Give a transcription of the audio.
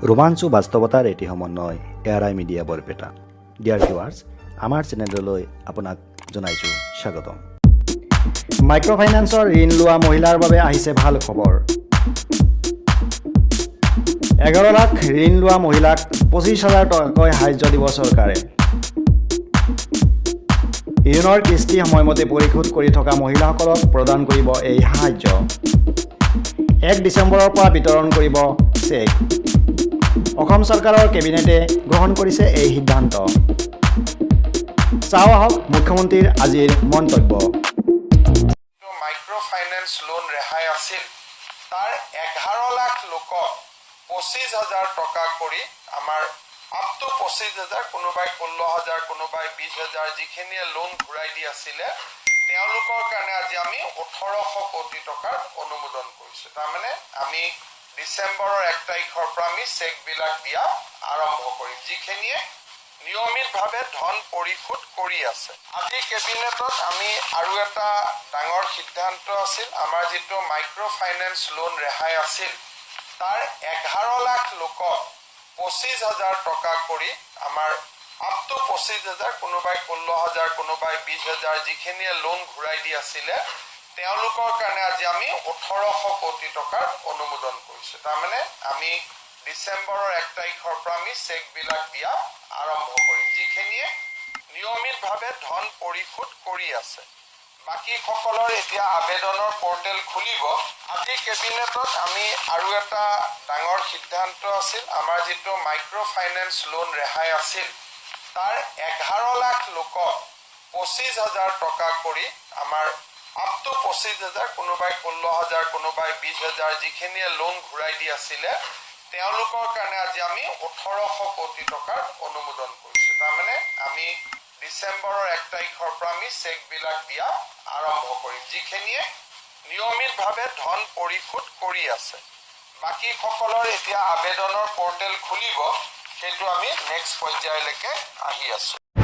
ৰোমাঞ্চো বাস্তৱতাৰ এটি সমন্বয় ARI media Barpeta. Dear viewers, আমাৰ চেনেললৈ আপোনাক জনাইছোঁ স্বাগতম। মাইক্ৰ' ফাইনেন্সৰ ঋণ লোৱা মহিলাৰ বাবে আহিছে ভাল খবৰ। 11 লাখ ঋণ লোৱা মহিলাক 25,000 টকাকৈ সাহায্য দিব চৰকাৰে। ঋণৰ কিস্তি সময়মতে পৰিশোধ কৰি থকা মহিলাসকলক প্ৰদান কৰিব এই সাহায্য। 1 ডিচেম্বৰৰ পৰা বিতৰণ কৰিব চেক। অসম চৰকাৰৰ কেবিনেটে গ্ৰহণ কৰিছে এই সিদ্ধান্ত। চাওঁ আহক মুখ্যমন্ত্ৰীৰ আজিৰ মন্তব্য। মাইক্ৰ' ফাইনেন্স লোন ৰেহাই আছিল, তাৰ 11 লাখ লোকক 25,000 টকা কৰি আমাৰ আপ টু 25,000, কোনোবাই 16,000, কোনোবাই 20,000, যিখিনিয়ে লোন ঘূৰাই দি আছিলে তেওঁলোকৰ কাৰণে আজি আমি 1800 কোটি টকাৰ অনুমোদন কৰিছোঁ। তাৰমানে আমি ডিচেম্বৰৰ 1 তাৰিখৰ পৰা আমি চেকবিলাক দিয়া আৰম্ভ কৰিম, যিখিনিয়ে নিয়মিতভাৱে ধন পৰিশোধ কৰি আছে। আজি কেবিনেটত আমি আৰু এটা ডাঙৰ সিদ্ধান্ত আছিল, আমাৰ যিটো মাইক্ৰ' ফাইনেন্স লোন ৰেহাই আছিল তাৰ 11 লাখ লোকক 25,000 টকা কৰি আমাৰ আপ টু 25,000, কোনোবাই 16,000, কোনোবাই 20,000, যিখিনিয়ে লোন ঘূৰাই দি আছিলে তেওঁলোকৰ কাৰণে আজি আমি 1800 কোটি টকাৰ অনুমোদন কৰিছোঁ। তাৰমানে আমি ডিচেম্বৰৰ 1 তাৰিখৰ পৰা আমি চেকবিলাক দিয়া আৰম্ভ কৰিম, যিখিনিয়ে নিয়মিতভাৱে ধন পৰিশোধ কৰি আছে। বাকীসকলৰ এতিয়া আবেদনৰ পৰ্টেল খুলিব। আজি কেবিনেটত আমি আৰু এটা ডাঙৰ সিদ্ধান্ত আছিল, আমাৰ যিটো মাইক্ৰ' ফাইনেন্স লোন ৰেহাই আছিল তাৰ 11 লাখ লোকক 25,000 টকা কৰি আমাৰ আপ টু 25,000, কোনোবাই 16,000, কোনোবাই 20,000, যিখিনিয়ে লোন ঘূৰাই দি আছিলে তেওঁলোকৰ কাৰণে আজি আমি 1800 কোটি টকাৰ অনুমোদন কৰিছোঁ। তাৰমানে আমি ডিচেম্বৰৰ 1 তাৰিখৰ পৰা আমি চেকবিলাক দিয়া আৰম্ভ কৰিম, যিখিনিয়ে নিয়মিতভাৱে ধন পৰিশোধ কৰি আছে। বাকীসকলৰ এতিয়া আবেদনৰ পৰ্টেল খুলিব, সেইটো আমি নেক্সট পৰ্যায়লৈকে আহি আছোঁ।